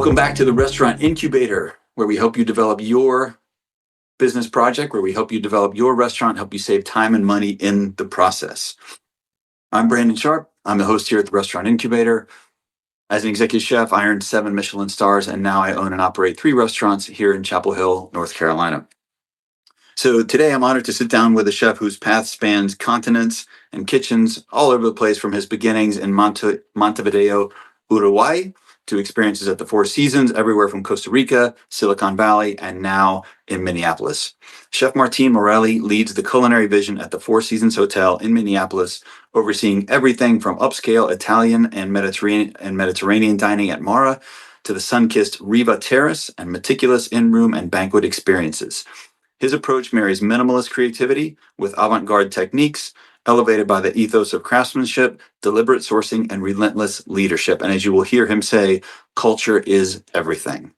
Welcome back to the Restaurant Incubator, where we help you develop your business project, where we help you develop your restaurant, help you save time and money in the process. I'm Brandon Sharp. I'm the host here at the Restaurant Incubator. As an executive chef, I earned 7 Michelin stars, and now I own and operate 3 restaurants here in Chapel Hill, North Carolina. So today I'm honored to sit down with a chef whose path spans continents and kitchens all over the place, from his beginnings in Montevideo, Uruguay, to experiences at the Four Seasons, everywhere from Costa Rica, Silicon Valley, and now in Minneapolis. Chef Martin Morelli leads the culinary vision at the Four Seasons Hotel in Minneapolis, overseeing everything from upscale Italian and Mediterranean dining at Mara to the sun-kissed Riva Terrace and meticulous in-room and banquet experiences. His approach marries minimalist creativity with avant-garde techniques, elevated by the ethos of craftsmanship, deliberate sourcing, and relentless leadership. And as you will hear him say, culture is everything.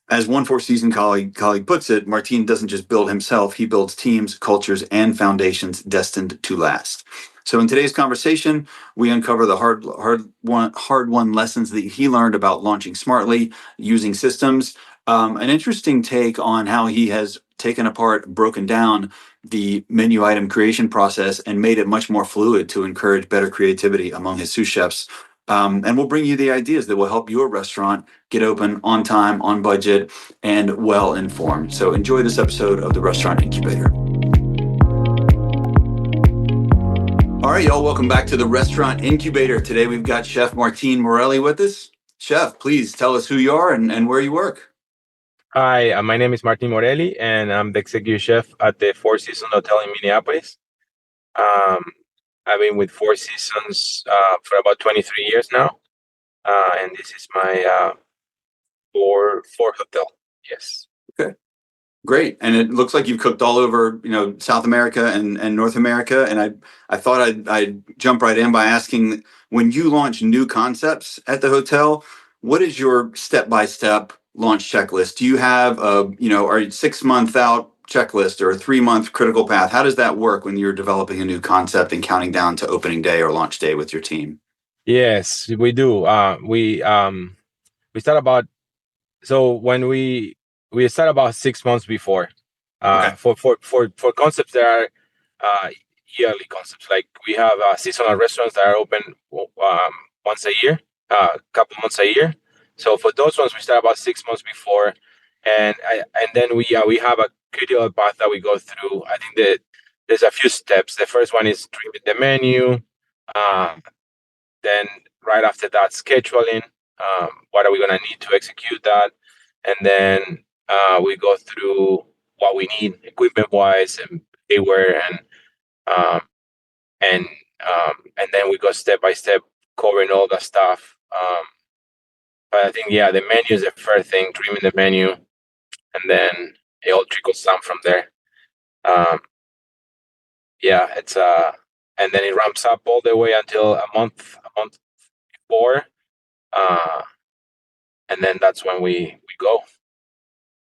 As one Four Seasons colleague puts it, Martin doesn't just build himself, he builds teams, cultures, and foundations destined to last. So in today's conversation, we uncover the hard-won lessons that he learned about launching smartly, using systems, an interesting take on how he has taken apart, broken down the menu item creation process and made it much more fluid to encourage better creativity among his sous chefs. And we'll bring you the ideas that will help your restaurant get open on time, on budget, and well informed. So enjoy this episode of the Restaurant Incubator. All right, y'all, welcome back to the Restaurant Incubator. Today we've got Chef Martin Morelli with us. Chef, please tell us who you are and where you work. Hi, my name is Martin Morelli, and I'm the executive chef at the Four Seasons Hotel in Minneapolis. I've been with Four Seasons for about 23 years now, and this is my fourth hotel. Yes. Okay, great. And it looks like you've cooked all over, South America and North America. And I thought I'd jump right in by asking, when you launch new concepts at the hotel, what is your step-by-step launch checklist? Do you have a 6 month out checklist or a 3 month critical path? How does that work when you're developing a new concept and counting down to opening day or launch day with your team? Yes, we do. We start about when we start about 6 months before. Okay. For concepts that are yearly concepts, like we have seasonal restaurants that are open once a year, couple months a year. So for those ones, we start about 6 months before, and then we have a critical path that we go through. I think that there's a few steps. The first one is trimming the menu. Then right after that, scheduling. What are we gonna need to execute that? And then we go through what we need equipment wise and payware, and then we go step by step covering all the stuff. But I think the menu is the first thing, trimming the menu, and then it all trickles down from there. It's and then it ramps up all the way until a month before, and then that's when we go.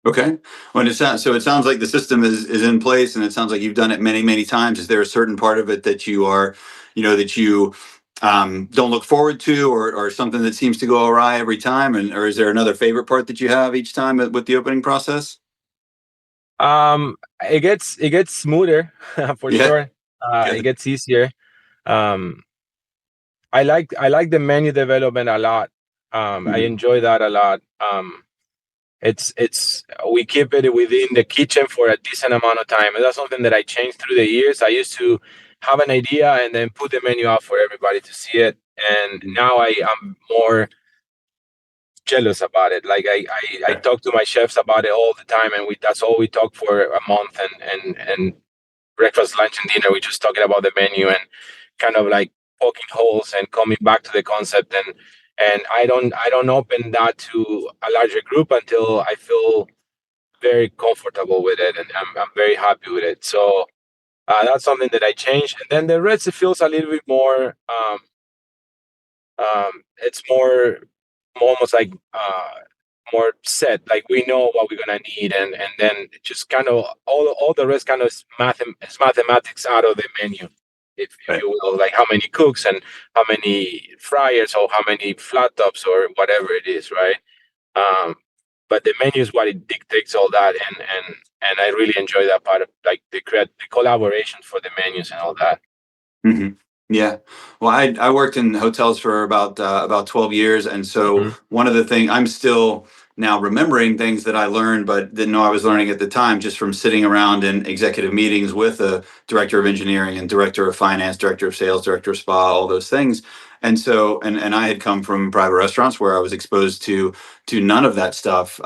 Okay. Well, it sounds like the system is in place, and it sounds like you've done it many times. Is there a certain part of it that you are, that you don't look forward to, or something that seems to go awry every time, or is there another favorite part that you have each time with the opening process? It gets smoother for sure. It gets easier. I like the menu development a lot. I enjoy that a lot. It's we keep it within the kitchen for a decent amount of time, and that's something that I changed through the years. I used to have an idea and then put the menu out for everybody to see it, and now I am more jealous about it. Like I talk to my chefs about it all the time, and that's all we talk for a month, and breakfast, lunch, and dinner, we just talking about the menu and kind of like poking holes and coming back to the concept, and I don't open that to a larger group until I feel very comfortable with it, and I'm very happy with it. So that's something that I changed, and then the rest, it feels a little bit more. It's more almost like more set. Like we know what we're gonna need, and then just kind of all the rest kind of is mathematics out of the menu. if you will, like how many cooks and how many fryers or how many flat tops or whatever it is, right? But the menu is what it dictates all that, and I really enjoy that part of like the collaboration for the menus and all that. Mm-hmm. Yeah. Well, I worked in hotels for about 12 years, and so one of the things I'm still now remembering things that I learned but didn't know I was learning at the time, just from sitting around in executive meetings with a director of engineering and director of finance, director of sales, director of spa, all those things. And so, and I had come from private restaurants where I was exposed to none of that stuff.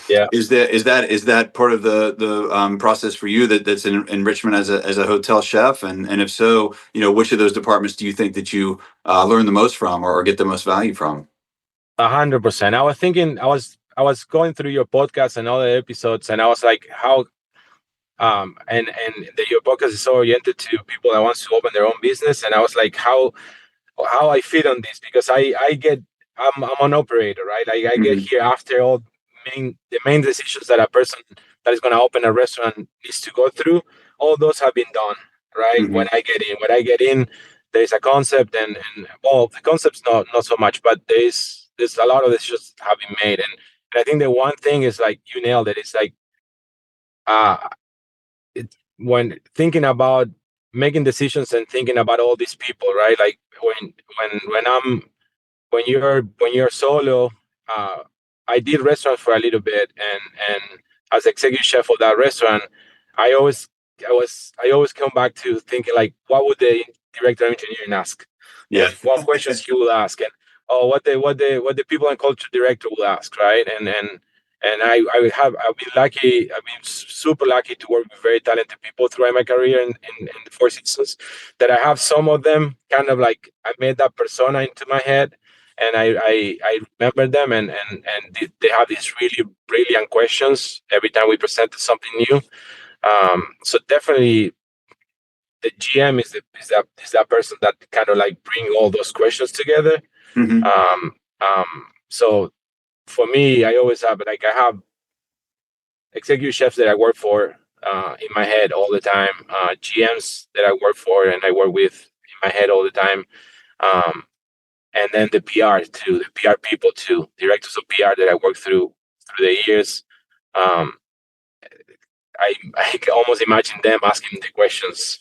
Yeah. Is that part of the process for you, that's an enrichment as a hotel chef? And if so, which of those departments do you think that you learn the most from, or get the most value from? 100%. I was thinking, I was going through your podcast and all the episodes, and I was like, how your podcast is so oriented to people that wants to open their own business, and I was like, how I fit on this, because I'm an operator, right? Like I get here after all the main decisions that a person that is going to open a restaurant needs to go through. All those have been done, right? Mm-hmm. When I get in, there's a concept, and well, the concept's not so much, but there's a lot of decisions have been made, and I think the one thing is like you nailed it. It's like uh, when thinking about making decisions and thinking about all these people, right? Like when you're solo, uh, I did restaurants for a little bit, and as executive chef of that restaurant, I always I always come back to thinking like, what would the director of engineering ask? Yeah. And what questions he will ask, and what the people and culture director will ask, right? And I've been lucky. I've been super lucky to work with very talented people throughout my career in the Four Seasons. That I have some of them kind of like I made that persona into my head, and I remember them, and they have these really brilliant questions every time we presented something new. So definitely the GM is that person that kind of like bring all those questions together. Mm-hmm. So for me, I always have I have executive chefs that I work for in my head all the time, GMs that I work for and I work with in my head all the time, and then the PR too, the PR people too, directors of PR that I worked through the years. Um, I can almost imagine them asking the questions.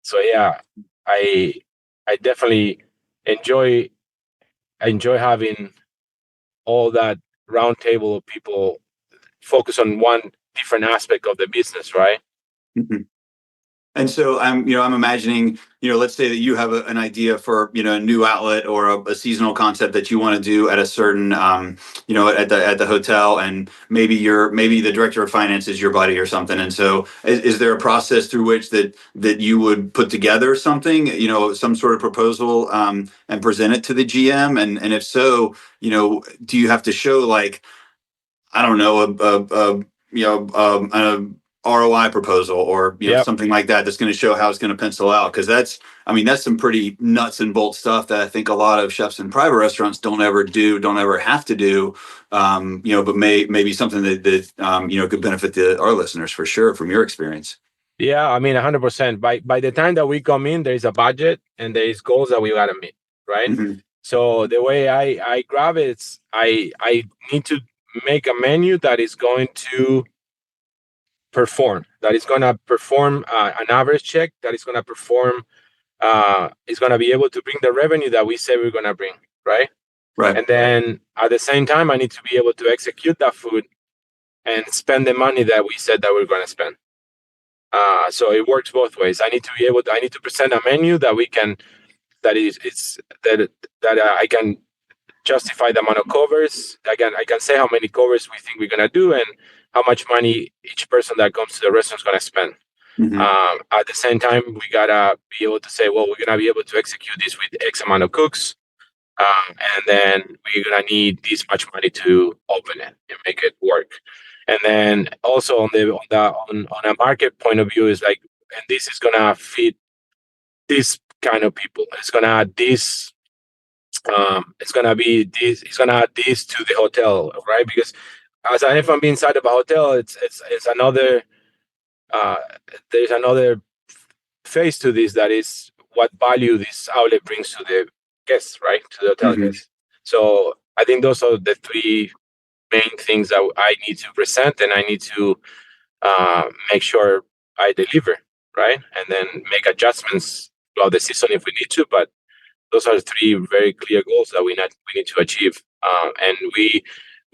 So yeah, I I definitely enjoy enjoy having all that round table of people focus on one different aspect of the business, right? Mm-hmm. And so I'm imagining, let's say that you have an idea for, a new outlet or a seasonal concept that you want to do at a certain, at the hotel, and maybe the director of finance is your buddy or something. And so, is there a process through which that you would put together something, some sort of proposal, and present it to the GM? And if so, do you have to show, like, I don't know, a ROI proposal, or Yep. something like that, that's going to show how it's going to pencil out? Because that's some pretty nuts and bolts stuff that I think a lot of chefs in private restaurants don't ever have to do. But maybe something that could benefit our listeners, for sure, from your experience. Yeah, I mean, 100%. By the time that we come in, there is a budget and there is goals that we gotta meet, right? Mm-hmm. So the way I grab it, it's I need to make a menu that is going to perform, that is gonna perform an average check, that is gonna perform, is gonna be able to bring the revenue that we say we're gonna bring, right? Right. And then at the same time, I need to be able to execute that food and spend the money that we said that we're gonna spend. So it works both ways. I need to present a menu that we can, that is, it's that I can justify the amount of covers. I can say how many covers we think we're gonna do and how much money each person that comes to the restaurant is gonna spend. Mm-hmm. At the same time, we gotta be able to say, well, we're gonna be able to execute this with X amount of cooks, and then we're gonna need this much money to open it and make it work. And then also on a market point of view is like, and this is gonna fit this kind of people. It's gonna add this. It's gonna be this. It's gonna add this to the hotel, right? Because as an F&B inside of a hotel, it's another. Uh, there's another phase to this, that is what value this outlet brings to the guests, right? To the hotel guests. So I think those are the three main things that I need to present, and I need to make sure I deliver, right? And then make adjustments throughout the season if we need to. But those are three very clear goals that we need to achieve, and we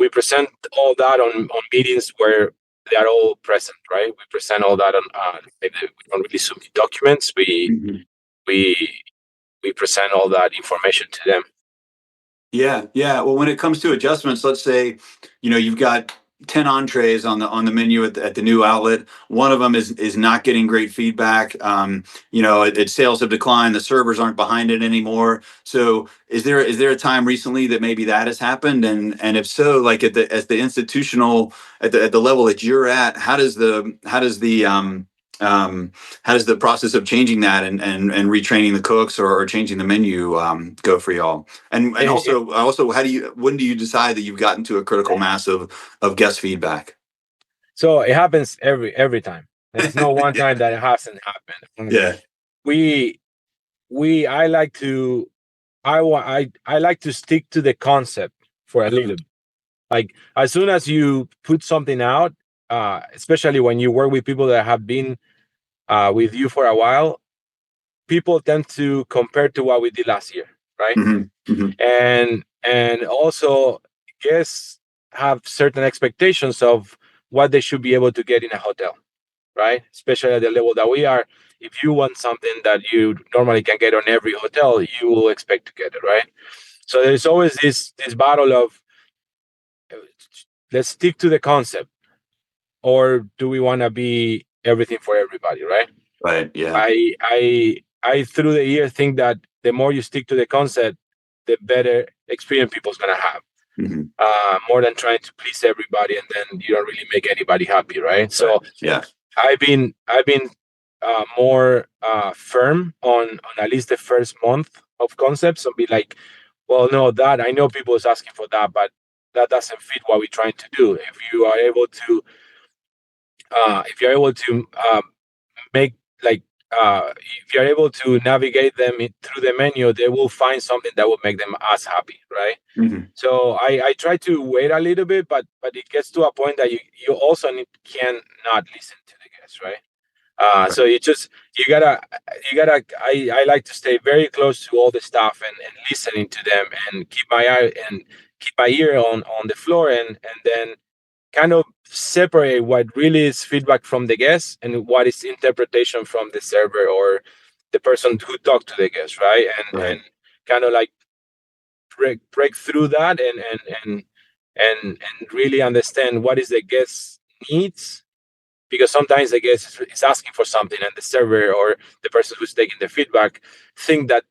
present all that on meetings where they are all present, right? We present all that on maybe we don't really submit documents. We present all that information to them. Yeah, yeah. Well, when it comes to adjustments, let's say, you've got 10 entrees on the menu at the new outlet. One of them is not getting great feedback. Sales have declined. The servers aren't behind it anymore. So is there a time recently that maybe that has happened? And if so, like at the institutional, at the level that you're at, how does the process of changing that and retraining the cooks or changing the menu go for y'all? And also, when do you decide that you've gotten to a critical mass of guest feedback? So it happens every time. There's no one time that it hasn't happened. Yeah. I like to stick to the concept for a little bit. Like as soon as you put something out, especially when you work with people that have been with you for a while, people tend to compare to what we did last year, right? Mm-hmm. Mm-hmm. And also guests have certain expectations of what they should be able to get in a hotel, right? Especially at the level that we are. If you want something that you normally can get on every hotel, you will expect to get it, right? So there's always this battle of let's stick to the concept, or do we want to be everything for everybody, right? Right. Yeah. I through the year think that the more you stick to the concept, the better experience people's gonna have. Mm-hmm. More than trying to please everybody, and then you don't really make anybody happy, right? So yeah, I've been more firm on at least the first month of concepts, and be like, well, no, that I know people is asking for that, but that doesn't fit what we're trying to do. If you're able to make like if you're able to navigate them through the menu, they will find something that will make them as happy, right? Mm-hmm. So I try to wait a little bit, but it gets to a point that you also can not listen to the guests, right? So you gotta I like to stay very close to all the staff and listening to them, and keep my ear on the floor, and then kind of separate what really is feedback from the guests and what is interpretation from the server or the person who talked to the guests, right? And kind of like break through that and really understand what is the guest needs, because sometimes the guest is asking for something and the server or the person who's taking the feedback think that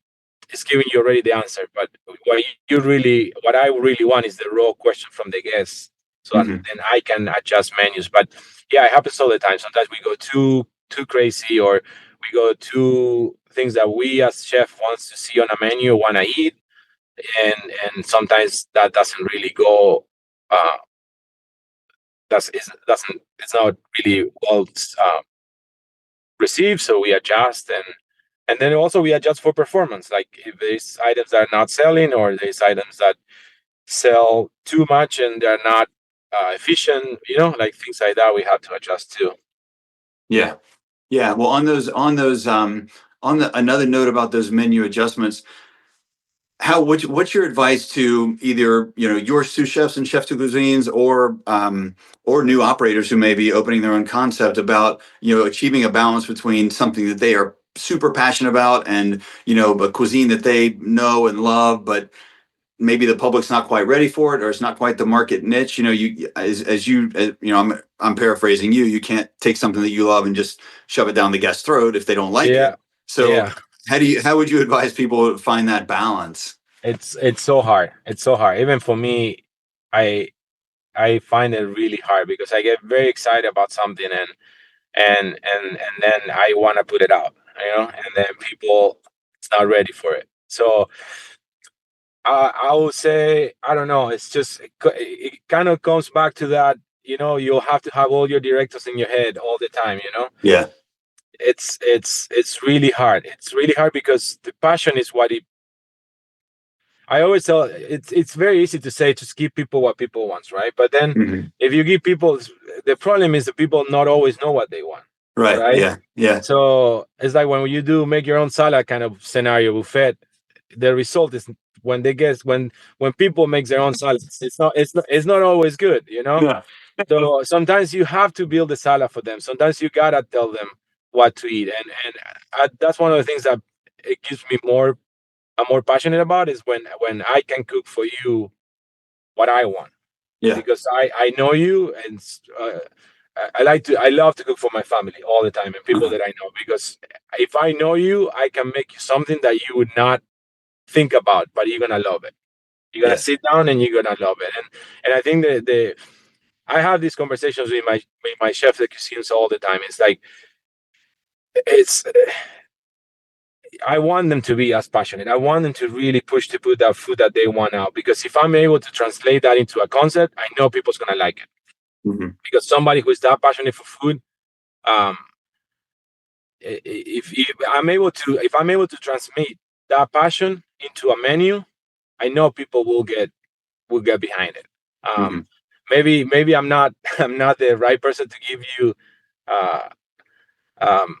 is giving you already the answer, but what I really want is the raw question from the guests, so Mm-hmm. then I can adjust menus. But yeah, it happens all the time. Sometimes we go too crazy, or we go to things that we as chef wants to see on a menu, want to eat, and sometimes that doesn't really go. It's not really well received, so we adjust, and then also we adjust for performance. Like if there's items that are not selling, or there's items that sell too much and they're not efficient, like things like that, we have to adjust too. Yeah. Yeah. Well, on another note about those menu adjustments, what's your advice to either your sous chefs and chefs de cuisines, or new operators who may be opening their own concept, about achieving a balance between something that they are super passionate about and a cuisine that they know and love, but maybe the public's not quite ready for it, or it's not quite the market niche. I'm paraphrasing you. You can't take something that you love and just shove it down the guest's throat if they don't like it. So yeah. How would you advise people to find that balance? It's so hard. It's so hard. Even for me, I find it really hard, because I get very excited about something, and then I want to put it out, and then people it's not ready for it. So I would say, I don't know. It's just it kind of comes back to that. You'll have to have all your directors in your head all the time. Yeah. it's really hard. It's really hard because the passion is what it. I always tell it's very easy to say just give people what people want, right? But then Mhm. if you give people, the problem is the people not always know what they want, Right. right? Yeah. Yeah. So it's like when you do make your own salad kind of scenario buffet, the result is when they guess when people make their own salad, it's not always good, you know. Yeah. So sometimes you have to build a salad for them. Sometimes you gotta tell them what to eat, and that's one of the things that it gives me more. I'm more passionate about is when I can cook for you what I want Yeah. because I know you and I love to cook for my family all the time and people Uh-huh. that I know because if I know you I can make you something that you would not think about but you're gonna love it. You're gonna Yeah. sit down and you're gonna love it and I think that the I have these conversations with my chef de cuisines all the time. It's like it's I want them to be as passionate. I want them to really push to put that food that they want out because if I'm able to translate that into a concept, I know people's gonna like it. Hmm. Because somebody who is that passionate for food, um, if I'm able to transmit that passion into a menu, I know people will get behind it. Hmm. Maybe I'm not I'm not the right person to give you uh, um,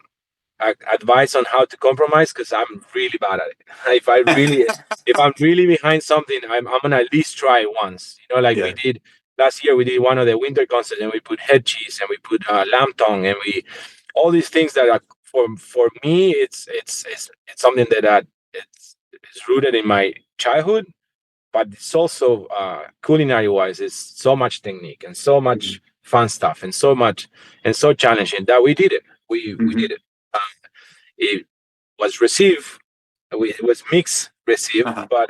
advice on how to compromise because I'm really bad at it. If I'm really behind something, I'm gonna at least try it once. You know, like we Yeah. did last year, we did one of the winter concerts and we put head cheese and we put lamb tongue and we all these things that are for me, it's something that it's rooted in my childhood, but it's also culinary wise, it's so much technique and so Hmm. much fun stuff and so much and so challenging that we did it. We Hmm. did it. It was received. It was mixed received, Uh-huh. but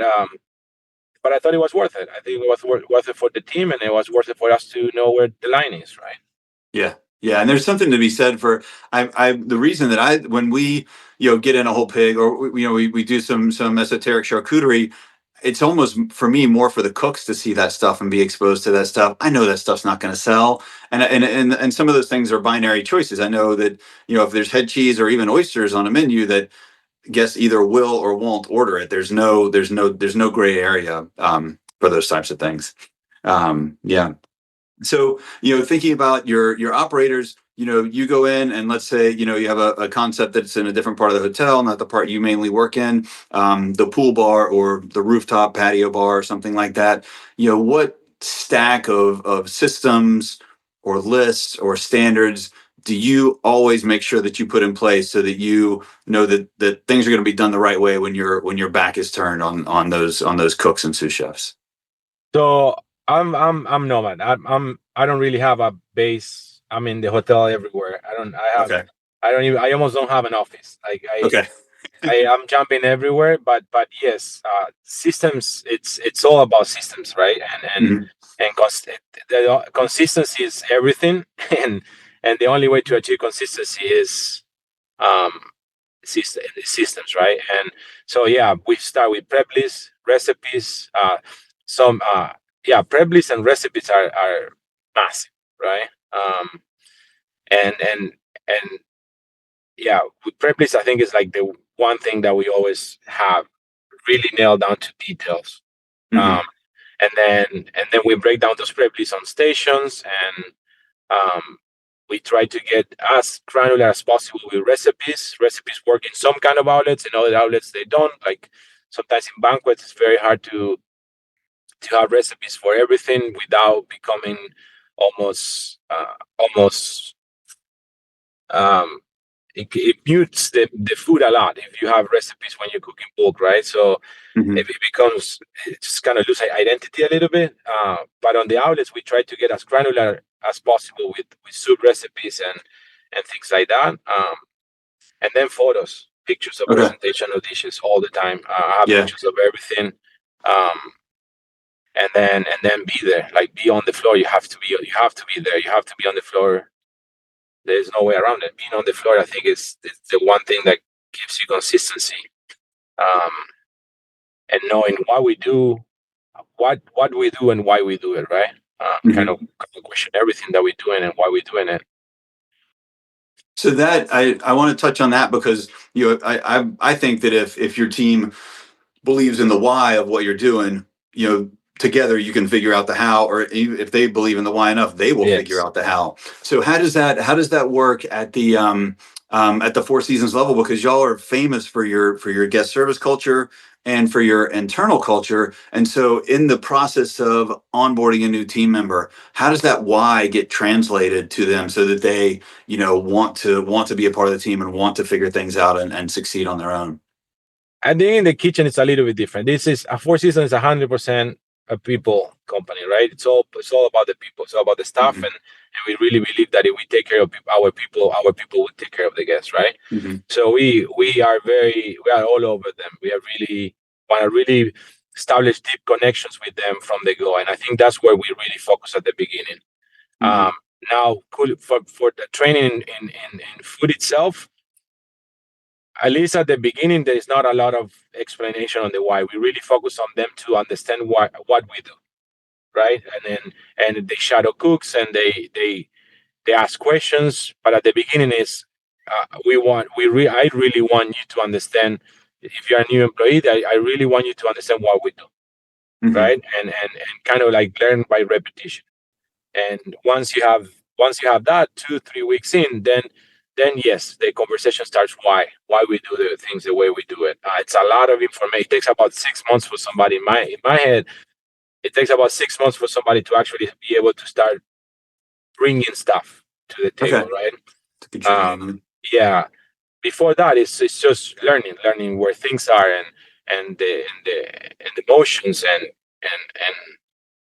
I thought it was worth it. I think it was worth it for the team, and it was worth it for us to know where the line is, right? Yeah. Yeah. And there's something to be said for the reason that when we, get in a whole pig or, we do some esoteric charcuterie, it's almost for me more for the cooks to see that stuff and be exposed to that stuff. I know that stuff's not going to sell. And some of those things are binary choices. I know that, if there's head cheese or even oysters on a menu that guests either will or won't order it. There's no gray area for those types of things. Yeah. So, thinking about your operators, you go in and let's say, you have a concept that's in a different part of the hotel, not the part you mainly work in, the pool bar or the rooftop patio bar or something like that. What stack of systems or lists or standards do you always make sure that you put in place so that you know that things are going to be done the right way when your back is turned on those cooks and sous chefs? So I'm nomad. I don't really have a base. I'm in the hotel everywhere. Okay. I almost don't have an office. Like Okay. I am jumping everywhere, but yes, systems. It's all about systems, right? Hmm. The consistency is everything, and the only way to achieve consistency is um, systems, right? And so yeah, we start with prep lists, recipes. Some yeah, prep lists and recipes are massive, right? And yeah, with prep lists, I think is like the one thing that we always have really nailed down to details. Um, Hmm. and then we break down those prep lists on stations, and we try to get as granular as possible with recipes. Recipes work in some kind of outlets, in other outlets they don't. Like sometimes in banquets, it's very hard to have recipes for everything without becoming almost um, it mutes the food a lot if you have recipes when you cook in bulk, right? So Hmm. if it becomes it just kind of lose identity a little bit. But on the outlets, we try to get as granular as possible with soup recipes and things like that. And then photos, pictures of Okay. presentation of dishes all the time. I have Yeah. pictures of everything. Um, and then be there, like be on the floor. You have to be there. You have to be on the floor. There's no way around it. Being on the floor, I think, is the one thing that gives you consistency. Um, and knowing what we do, what we do, and why we do it, right? Hmm. Kind of question everything that we're doing and why we're doing it. So that I want to touch on that because I think that if your team believes in the why of what you're doing, together you can figure out the how, or if they believe in the why enough, they will figure Yes. out the how. So how does that work at the Four Seasons level? Because y'all are famous for your guest service culture and for your internal culture. And so in the process of onboarding a new team member, how does that why get translated to them so that they, want to be a part of the team and want to figure things out and succeed on their own? I think in the kitchen it's a little bit different. This is a Four Seasons is 100% a people company, right? It's all about the people. It's all about the staff, Mm-hmm. and we really believe that if we take care of our people will take care of the guests, right? Mm-hmm. So we are all over them. We are really want to really establish deep connections with them from the go, and I think that's where we really focus at the beginning. Mm-hmm. Um, Now, for the training in food itself, at least at the beginning, there is not a lot of explanation on the why. We really focus on them to understand what we do, right? And they shadow cooks and they ask questions. But at the beginning is I really want you to understand. If you're a new employee, I really want you to understand what we do, Mm-hmm. right? And kind of like learn by repetition. And once you have that 2-3 weeks in, then yes, the conversation starts why we do the things the way we do it. It's a lot of information. It takes about 6 months for somebody in my head. It takes about 6 months for somebody to actually be able to start bringing stuff to the table, Okay. right? To contribute Um, in. yeah. Before that, it's just learning where things are and the motions and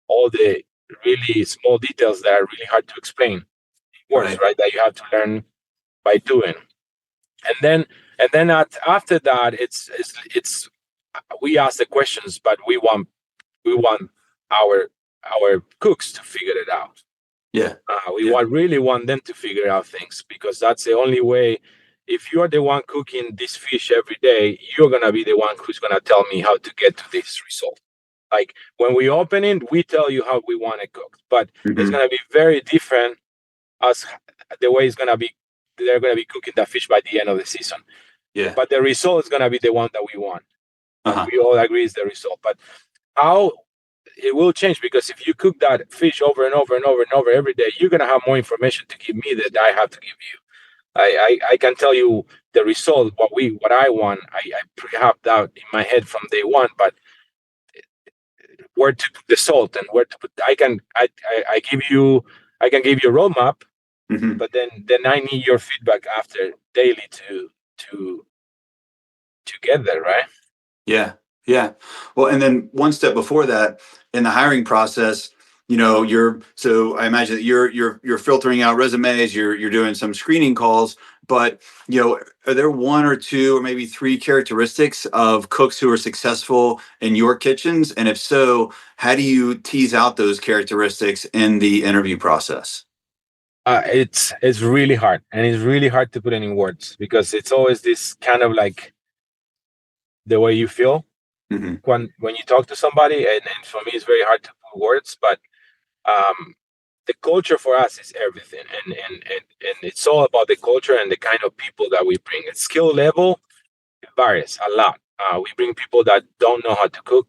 all the really small details that are really hard to explain words, Right. right? That you have to learn by doing. And then after that, it's we ask the questions, but we want our cooks to figure it out. Yeah. We Yeah. really want them to figure out things because that's the only way. If you are the one cooking this fish every day, you're gonna be the one who's gonna tell me how to get to this result. Like when we open it, we tell you how we want it cooked, but it's Mm-hmm. gonna be very different as the way it's gonna be. They're gonna be cooking that fish by the end of the season, Yeah. but the result is gonna be the one that we want. That Uh-huh. we all agree is the result. But how it will change because if you cook that fish over and over and over and over every day, you're gonna have more information to give me that I have to give you. I can tell you the result, what I want. I have that in my head from day one, but where to put the salt and where to put I can give you a roadmap, Mm-hmm. but then I need your feedback after daily to to get there, right? Yeah. Yeah. Well, and then one step before that, in the hiring process, so I imagine that you're filtering out resumes, you're doing some screening calls, but are there one or two or maybe three characteristics of cooks who are successful in your kitchens? And if so, how do you tease out those characteristics in the interview process? It's really hard, and it's really hard to put it in words because it's always this kind of like the way you feel Mm-hmm. when you talk to somebody, and for me, it's very hard to put words, but um, the culture for us is everything, and it's all about the culture and the kind of people that we bring. Its skill level varies a lot. We bring people that don't know how to cook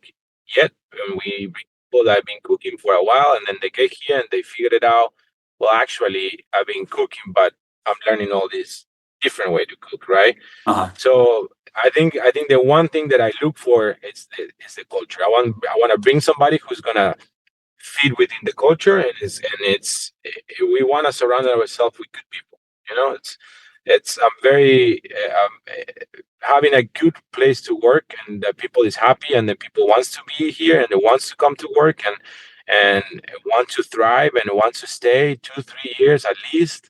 yet, and we bring people that have been cooking for a while, and then they get here and they figured it out. Well, actually, I've been cooking, but I'm learning all this different way to cook, right? Uh-huh. So I think the one thing that I look for is the culture. I want to bring somebody who's gonna fit within the culture, we want to surround ourselves with good people. It's I'm very having a good place to work and the people is happy and the people wants to be here and they wants to come to work and want to thrive and wants to stay 2-3 years at least.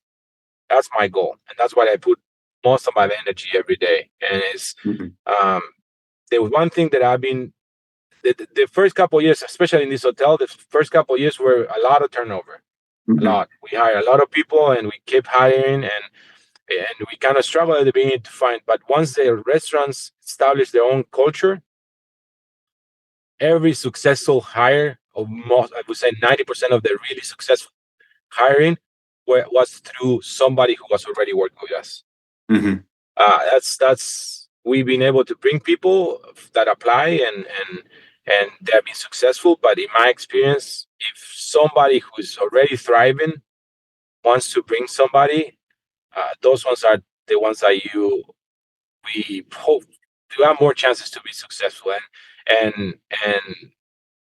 That's my goal, and that's what I put most of my energy every day. And it's Mm-hmm. um, the one thing that I've been the first couple of years, especially in this hotel, the first couple of years were a lot of turnover. A Mm-hmm. lot. We hire a lot of people, and we keep hiring, and we kind of struggle at the beginning to find. But once the restaurants establish their own culture, every successful hire, or most, I would say 90% of the really successful hiring, was through somebody who was already working with us. Mm-hmm. That's we've been able to bring people that apply and they have been successful. But in my experience, if somebody who's already thriving wants to bring somebody, those ones are the ones that we hope you have more chances to be successful. And and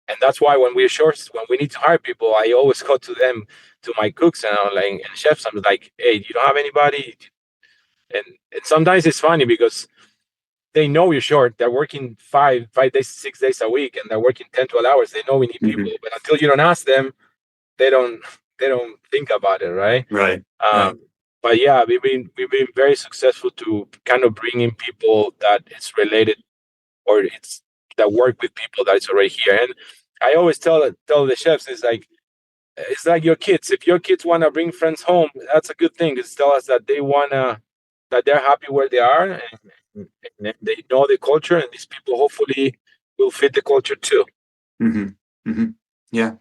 and that's why when we're short, when we need to hire people, I always go to them, to my cooks and I'm like, and chefs, I'm like, hey, do you don't have anybody? And sometimes it's funny because they know you're short. They're working 5 days, 6 days a week, and they're working 10, 12 hours. They know we need Mm-hmm. people, but until you don't ask them, they don't they don't think about it, right? Right. Right. Um, but yeah, we've been very successful to kind of bring in people that it's related or it's that work with people that is already here. And I always tell the chefs, it's like your kids. If your kids want to bring friends home, that's a good thing. It's tell us that that they're happy where they are and they know the culture, and these people hopefully will fit the culture too. Mm-hmm. Mm-hmm. Yeah.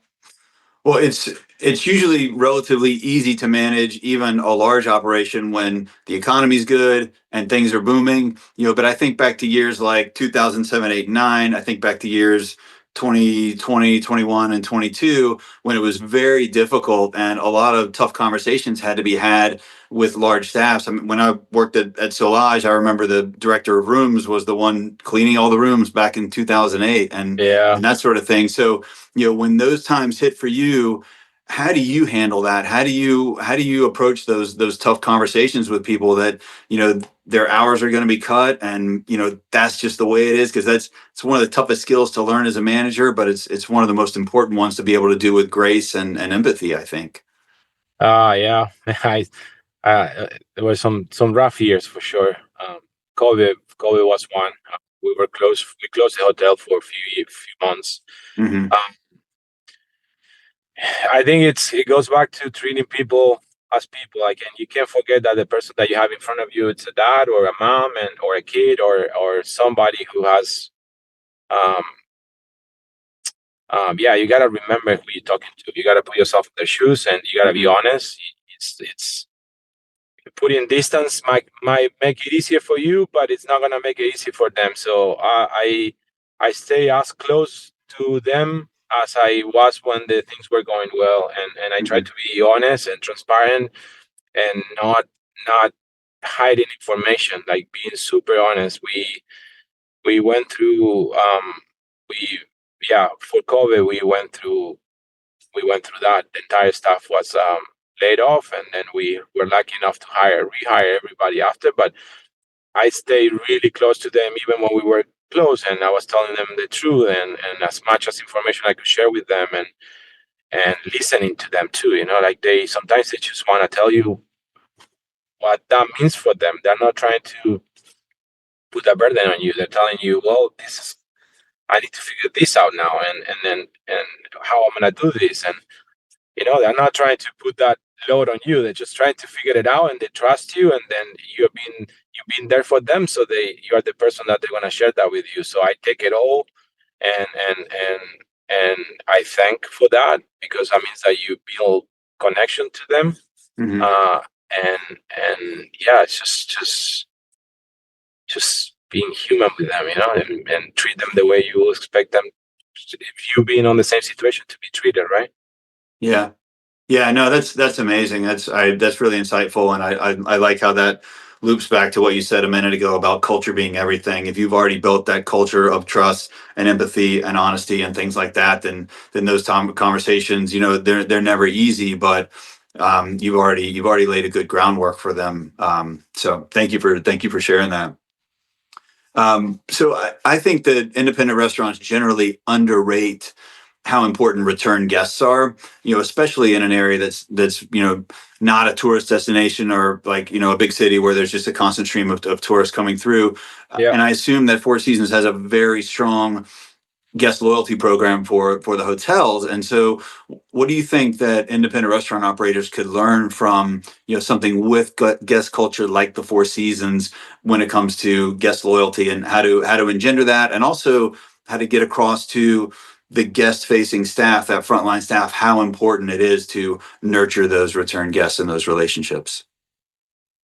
Well, it's usually relatively easy to manage even a large operation when the economy's good and things are booming, but I think back to years like 2007, 8, 9. I think back to years 2020, 21, and 22 when it was very difficult and a lot of tough conversations had to be had with large staffs. I mean, when I worked at Solage, I remember the director of rooms was the one cleaning all the rooms back in 2008 Yeah. and that sort of thing. So when those times hit for you, how do you handle that? How do you approach those tough conversations with people that their hours are going to be cut, and that's just the way it is, because it's one of the toughest skills to learn as a manager, but it's one of the most important ones to be able to do with grace and empathy, I think. Yeah. There were some rough years for sure. COVID was one. We were closed. We closed the hotel for a few months. Hmm. Um, I think it goes back to treating people as people. Like, and you can't forget that the person that you have in front of you, it's a dad or a mom and or a kid or somebody who has um yeah, you gotta remember who you're talking to. You gotta put yourself in their shoes and you gotta be Hmm. honest. It's putting distance might make it easier for you, but it's not gonna make it easy for them. So I stay as close to them as I was when the things were going well, and I try Hmm. to be honest and transparent and not hiding information, like being super honest. We went through we yeah, for COVID we went through that. The entire staff was laid off, and then we were lucky enough to rehire everybody after. But I stayed really close to them even when we were close, and I was telling them the truth and as much as information I could share with them, and listening to them too. Like they sometimes they just want to tell you what that means for them. They're not trying to put a burden on you. They're telling you, well, this is I need to figure this out now, and how I'm gonna do this, and they're not trying to put that load on you. They're just trying to figure it out, and they trust you, and then you've been there for them, so you are the person that they're gonna share that with you. So I take it all, and and and and I thank for that, because that means that you build connection to them. Hmm. Uh, and yeah, it's just being human with them, and treat them the way you expect them, if you being on the same situation, to be treated, right? Yeah. Yeah, no, that's amazing. That's really insightful, and I like how that loops back to what you said a minute ago about culture being everything. If you've already built that culture of trust and empathy and honesty and things like that, then those conversations, they're never easy, but you've already laid a good groundwork for them. So thank you for sharing that. So I think that independent restaurants generally underrate how important return guests are, especially in an area that's not a tourist destination, or like a big city where there's just a constant stream of tourists coming through. Yeah. And I assume that Four Seasons has a very strong guest loyalty program for the hotels. And so, what do you think that independent restaurant operators could learn from something with guest culture like the Four Seasons when it comes to guest loyalty, and how to engender that, and also how to get across to the guest-facing staff, that frontline staff, how important it is to nurture those return guests and those relationships.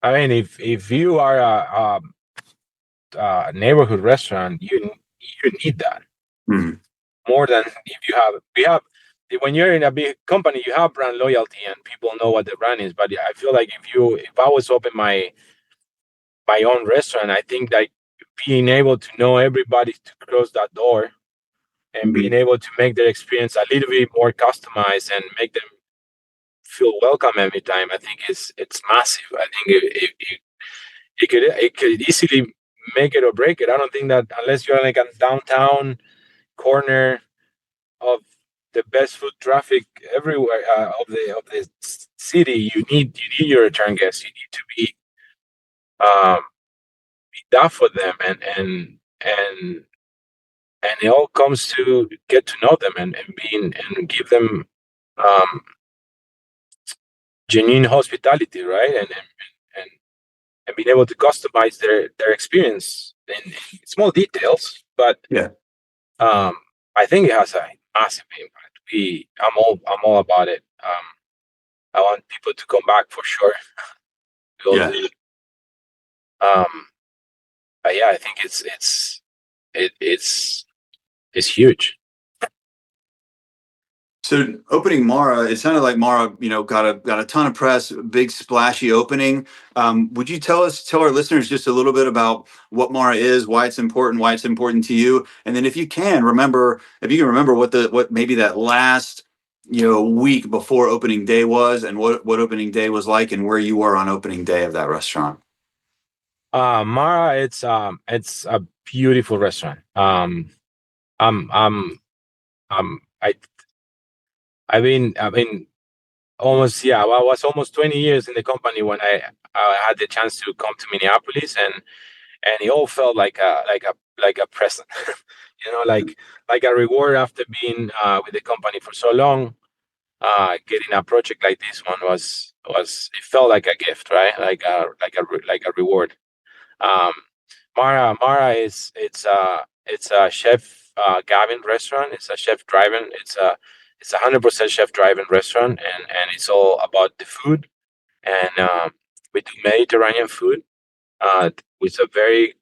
I mean, if you are a neighborhood restaurant, you need that more than if we have. When you're in a big company, you have brand loyalty and people know what the brand is. But I feel like if I was open my own restaurant, I think that being able to know everybody to close that door and being able to make their experience a little bit more customized and make them feel welcome every time, I think it's massive. I think it could easily make it or break it. I don't think that unless you're like a downtown corner of the best foot traffic everywhere of the city, you need your return guests. You need to be that for them, and it all comes to get to know them and give them genuine hospitality, right? And being able to customize their experience in small details, but yeah, I think it has a massive impact. I'm all about it. I want people to come back for sure. yeah. But yeah, I think it's huge. So opening Mara, it sounded like Mara, got a ton of press, big splashy opening. Would you tell our listeners just a little bit about what Mara is, why it's important to you, and then if you can remember what maybe that last week before opening day was, and what opening day was like, and where you were on opening day of that restaurant. Mara, it's a beautiful restaurant. I've been almost, I was almost 20 years in the company when I had the chance to come to Minneapolis, and it all felt like a present, like a reward after being with the company for so long. Getting a project like this one was it felt like a gift, right? Like a reward. Um, Mara it's a chef Gavin restaurant. It's a chef driven. It's 100% chef driven restaurant, and it's all about the food. And we do Mediterranean food with a very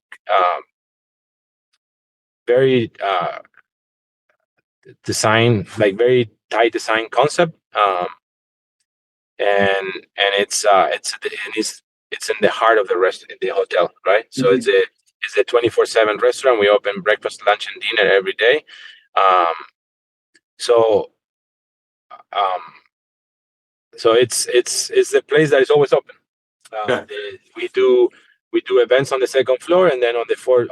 design, like very tight design concept. And it's in the heart of the the hotel, right? So it's a 24/7 restaurant. We open breakfast, lunch, and dinner every day. Um, so um, so it's the place that is always open. Okay. We do events on the second floor, and then on the fourth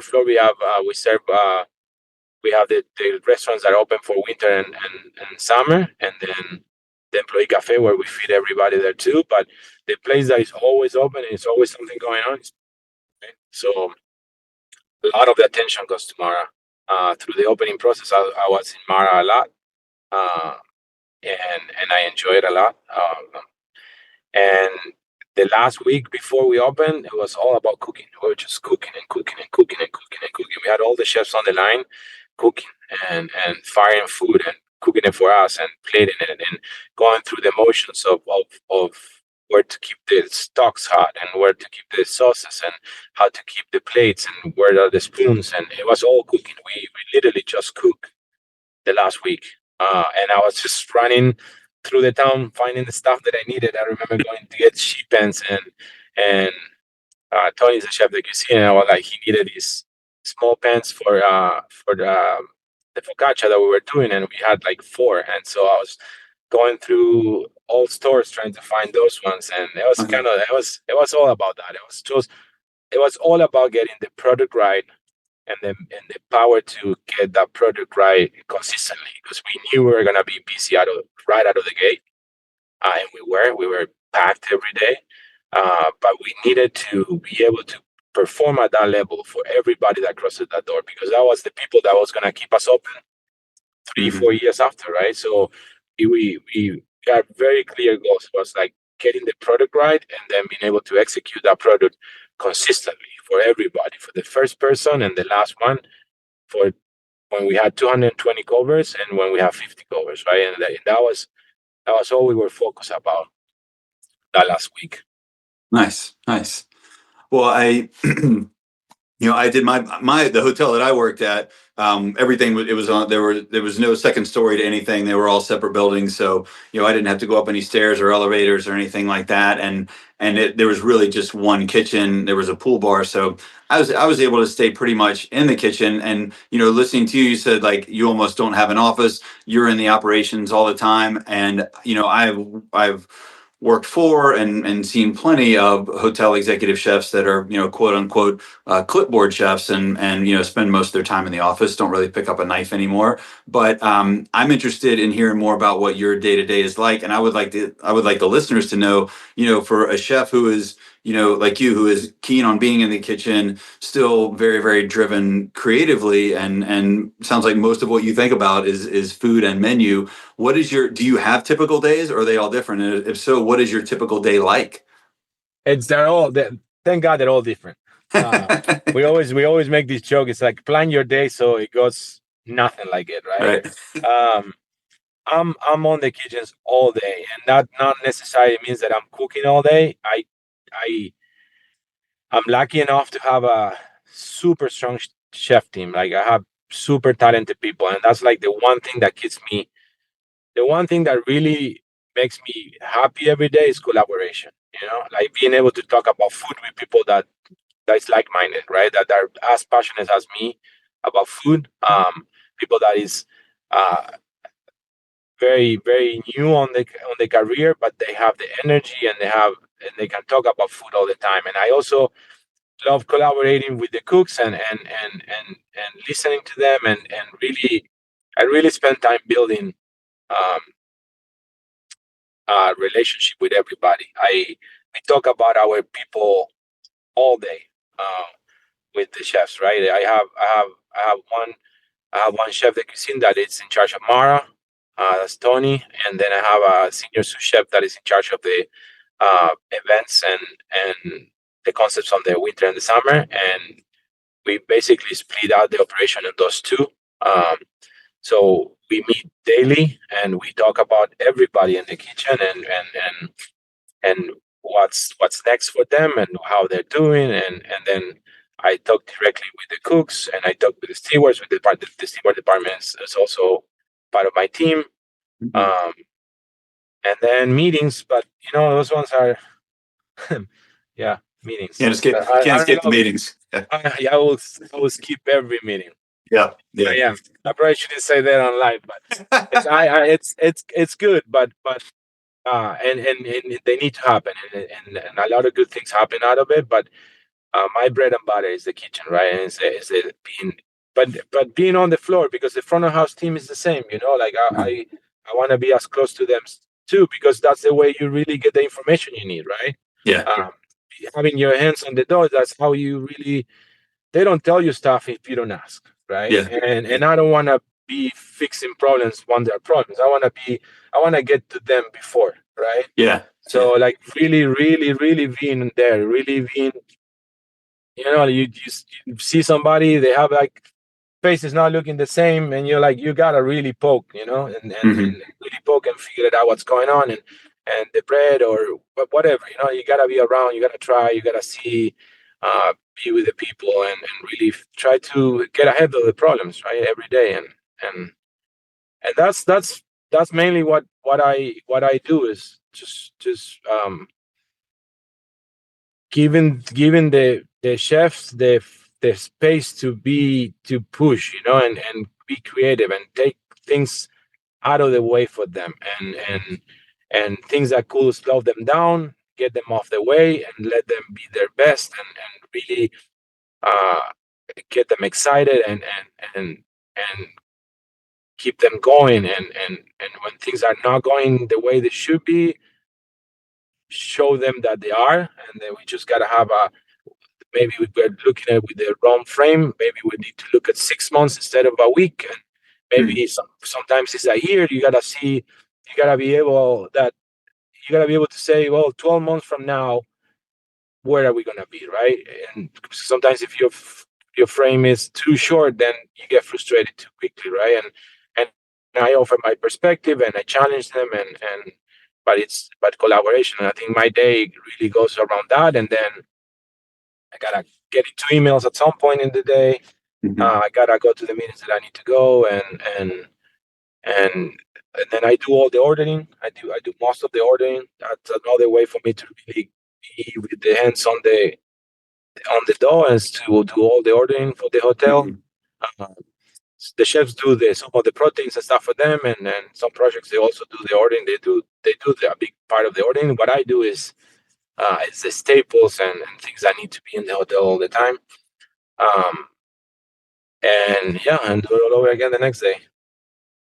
floor we have the restaurants that are open for winter and summer, and then the employee cafe where we feed everybody there too. But the place that is always open and it's always something going on. So a lot of the attention goes to Mara. Through the opening process, I was in Mara a lot, and I enjoy it a lot. And the last week before we opened, it was all about cooking. We were just cooking and cooking and cooking and cooking and cooking. We had all the chefs on the line cooking and firing food and cooking it for us and plating it and going through the motions of where to keep the stocks hot and where to keep the sauces and how to keep the plates and where are the spoons. And it was all cooking. We literally just cooked the last week. And I was just running through the town finding the stuff that I needed. I remember going to get sheep pens and Tony's the chef de cuisine, and I was like, he needed these small pens for the focaccia that we were doing, and we had like 4, and so I was going through all stores trying to find those ones, and it was it was all about that. It was all about getting the product right and the power to get that product right consistently, because we knew we were gonna be busy right out of the gate, and we were packed every day, but we needed to be able to perform at that level for everybody that crosses that door, because that was the people that was gonna keep us open 3-4 years after, right? So we got very clear goals. It was like getting the product right and then being able to execute that product consistently for everybody, for the first person and the last one, for when we had 220 covers and when we have 50 covers, right? And that was all we were focused about that last week. Nice. Well, I did the hotel that I worked at. Everything it was on. There was no second story to anything. They were all separate buildings, so I didn't have to go up any stairs or elevators or anything like that. And there was really just one kitchen. There was a pool bar, so I was able to stay pretty much in the kitchen. And listening to you, you said like you almost don't have an office. You're in the operations all the time, and I've worked for and seen plenty of hotel executive chefs that are quote unquote clipboard chefs and spend most of their time in the office, don't really pick up a knife anymore. But I'm interested in hearing more about what your day to day is like, and I would like the listeners to know, for a chef who is like you, who is keen on being in the kitchen, still very, very driven creatively, and sounds like most of what you think about is food and menu. Do you have typical days, or are they all different? And if so, what is your typical day like? Thank God they're all different. We always make this joke. It's like plan your day so it goes nothing like it, right? Um, I'm on the kitchens all day, and that not necessarily means that I'm cooking all day. I'm lucky enough to have a super strong chef team. Like I have super talented people, and that's like the one thing that keeps me. The one thing that really makes me happy every day is collaboration. Like being able to talk about food with people that is like-minded, right? That are as passionate as me about food. People that is uh, very, very new on the career, but they have the energy and they can talk about food all the time. And I also love collaborating with the cooks and listening to them and really I really spend time building um, a relationship with everybody. We talk about our people all day with the chefs, right? I have one chef de cuisine that is in charge of Mara, that's Tony, and then I have a senior sous chef that is in charge of the events and the concepts on the winter and the summer, and we basically split out the operation in those two. Um, so we meet daily and we talk about everybody in the kitchen and what's next for them and how they're doing, and then I talk directly with the cooks and I talk with the stewards. With the steward department is also part of my team. Um, and then meetings, but those ones are yeah, meetings. Can't I escape don't the know. meetings. I will skip every meeting. Yeah. Yeah, I probably shouldn't say that on live, but it's good, but and they need to happen, and a lot of good things happen out of it. But my bread and butter is the kitchen, right? And it's being, but being on the floor, because the front of house team is the same. Like I want to be as close to them too, because that's the way you really get the information you need, right? Yeah. Um, Having your hands on the door, that's how you really. They don't tell you stuff if you don't ask, right? Yeah. And I don't want to be fixing problems when there are problems. I want to get to them before, right? Yeah. So like really, really, really being there, really being, you see somebody, they have like face is not looking the same, and you're like, you gotta really poke, and Hmm. really poke and figure it out what's going on, and the bread or whatever, you gotta be around, you gotta try, you gotta see, be with the people, and really try to get ahead of the problems, right, every day, and that's mainly what I do is just giving the chefs the space to push, and be creative and take things out of the way for them, and things that could slow them down, get them off the way and let them be their best, and really uh, get them excited and keep them going, and when things are not going the way they should be, show them that they are, and then we just gotta have a maybe we're looking at with the wrong frame. Maybe we need to look at 6 months instead of a week, and maybe sometimes it's a year. You gotta be able to say, well, 12 months from now, where are we gonna be, right? And sometimes if your frame is too short, then you get frustrated too quickly, right? And I offer my perspective and I challenge them, and but it's but collaboration. And I think my day really goes around that, and then I gotta get into emails at some point in the day. I gotta go to the meetings that I need to go, and then I do all the ordering. I do most of the ordering. That's another way for me to really be with the hands on the door, is to do all the ordering for the hotel. Uh, the chefs do some of the proteins and stuff for them, and then some projects they also do the ordering. They do a big part of the ordering. What I do is it's the staples and things that need to be in the hotel all the time. And yeah, and do it all over again the next day.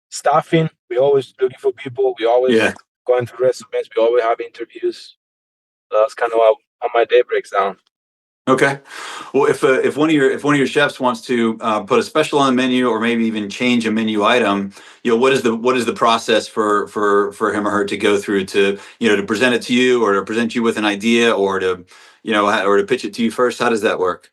Staffing, we always looking for people. We always going through resumes. We always have interviews. So that's kind of how my day breaks down. Okay. Well, if one of your chefs wants to put a special on the menu, or maybe even change a menu item, what is the process for him or her to go through to to present it to you, or to present you with an idea, or to or to pitch it to you first? How does that work?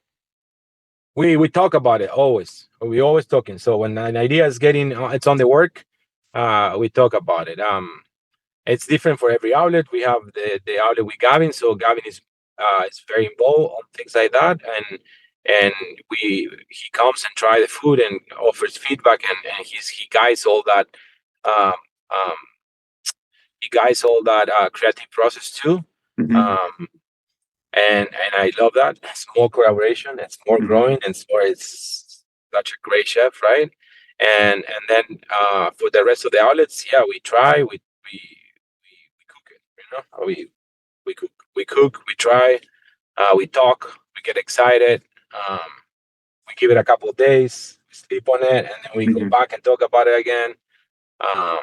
We talk about it always. We always talking. So when an idea is it's on the work, we talk about it. It's different for every outlet. We have the outlet with Gavin. So Gavin is very involved on things like that, and he comes and try the food and offers feedback, and he guides all that. Um, um, he guides all that creative process too. And I love that. It's more collaboration. It's more growing, and it's such a great chef, right? And then for the rest of the outlets, yeah, we try. We cook it. We cook. We try. We talk. We get excited. We give it a couple of days. We sleep on it, and then we go back and talk about it again. And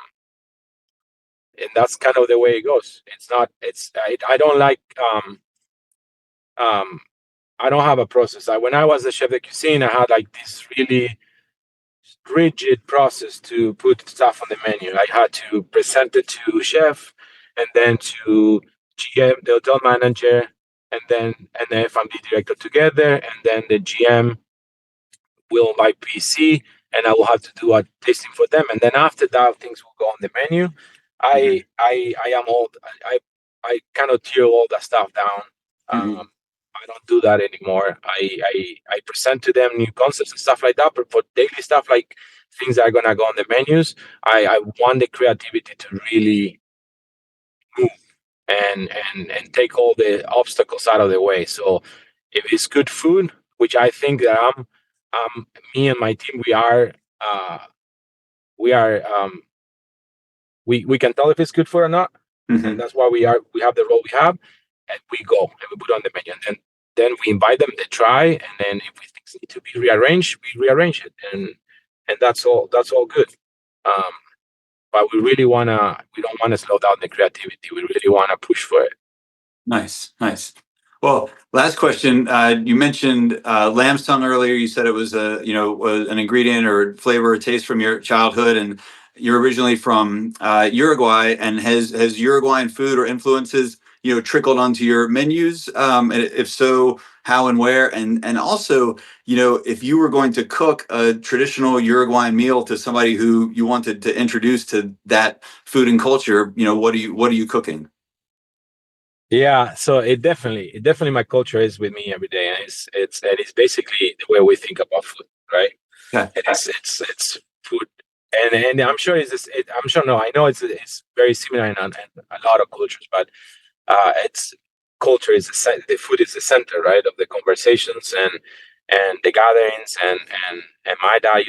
that's kind of the way it goes. It's not. I don't like. I don't have a process. When I was a chef de cuisine, I had like this really rigid process to put stuff on the menu. I had to present it to chef, and then to GM, the hotel manager, and then F&B director together, and then the GM will invite PC, and I will have to do a tasting for them, and then after that, things will go on the menu. I am old. I kind of tear all that stuff down. I don't do that anymore. I present to them new concepts and stuff like that. But for daily stuff, like things that are gonna go on the menus, I want the creativity to really move and take all the obstacles out of the way. So if it's good food, which I think that me and my team, we can tell if it's good food or not, and that's why we have the role we have, and we go and we put on the menu, and then we invite them, they try, and then if we think it need to be rearranged, we rearrange it, and that's all good. But we don't wanna slow down the creativity. We really wanna push for it. Nice. Well, last question. You mentioned lamb's tongue earlier. You said it was an ingredient or flavor or taste from your childhood, and you're originally from Uruguay. And has Uruguayan food or influences trickled onto your menus? And if so, how and where? And also, if you were going to cook a traditional Uruguayan meal to somebody who you wanted to introduce to that food and culture, what are you cooking? Yeah, so it definitely my culture is with me every day, and it's basically the way we think about food, right? Yeah. It's food, and I'm sure I know it's very similar in a lot of cultures, but it's culture is the food is the center, right, of the conversations and the gatherings, and my dad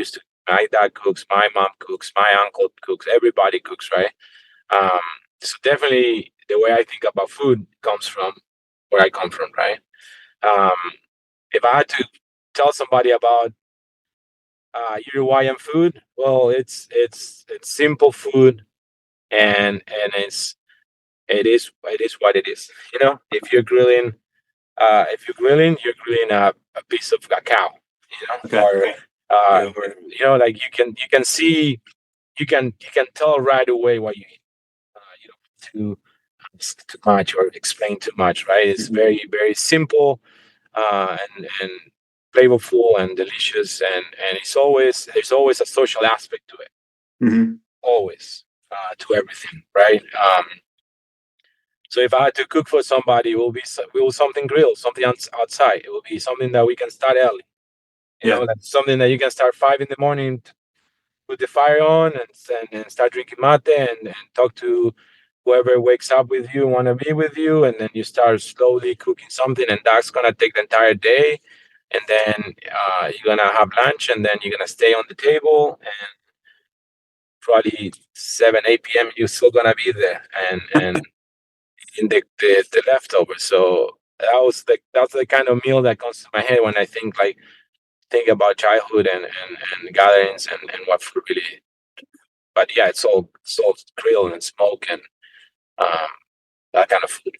cooks, my mom cooks, my uncle cooks, everybody cooks, right? So definitely the way I think about food comes from where I come from, right? If I had to tell somebody about Uruguayan food, well, it's simple food, and it is what it is. If you're grilling, you're grilling a piece of a cow, Okay. or like you can see, you can tell right away what you eat. To too much or explain too much, right? It's very, very simple, and flavorful and delicious, and there's always a social aspect to it. Mm-hmm. Always to everything, right? So if I had to cook for somebody, it will be something grilled, something outside. It will be something that we can start early. Yeah. Like something that you can start 5 a.m, put the fire on, and start drinking mate, and talk to whoever wakes up with you, want to be with you, and then you start slowly cooking something, and that's gonna take the entire day. And then you're gonna have lunch, and then you're gonna stay on the table, and probably 7, 8 p.m. you're still gonna be there, and in the leftovers. So that's the kind of meal that comes to my head when I think about childhood and gatherings and what food really. But yeah, it's all grill and smoke and that kind of food.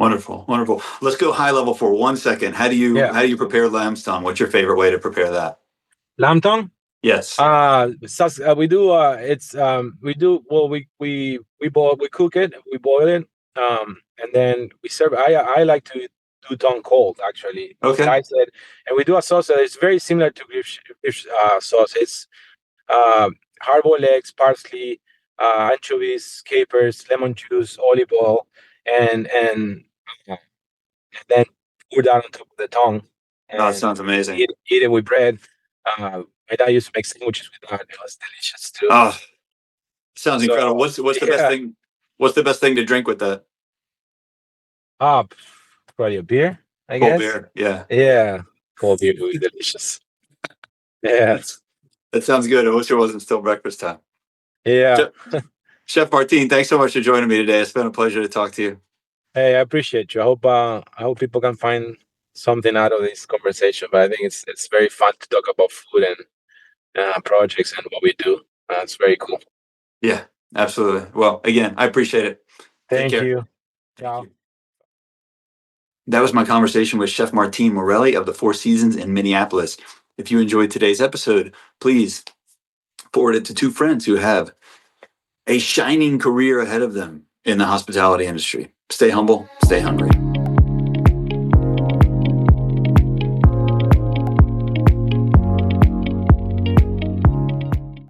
Wonderful, wonderful. Let's go high level for 1 second. How do you prepare lamb's tongue? What's your favorite way to prepare that? Lamb tongue? Yes. We do. We do. Well, we cook it. We boil it. And then we serve. I like to do tongue cold, actually. Okay. Slice it, and we do a sauce that is very similar to beef sauce. It's hard-boiled eggs, parsley, anchovies, capers, lemon juice, olive oil, and then pour that on top of the tongue. Oh, that sounds amazing. Eat it with bread. My dad used to make sandwiches with that. It was delicious too. Oh, sounds incredible. What's the best thing? What's the best thing to drink with that? Probably a beer, I guess. Cold beer, yeah. Yeah, cold beer would be delicious. Yeah. That sounds good. I wish it wasn't still breakfast time. Yeah. Chef Martin, thanks so much for joining me today. It's been a pleasure to talk to you. Hey, I appreciate you. I hope people can find something out of this conversation. But I think it's very fun to talk about food and projects and what we do. It's very cool. Yeah, absolutely. Well, again, I appreciate it. Thank you. Ciao. That was my conversation with Chef Martin Morelli of the Four Seasons in Minneapolis. If you enjoyed today's episode, please forward it to 2 friends who have a shining career ahead of them in the hospitality industry. Stay humble, stay hungry.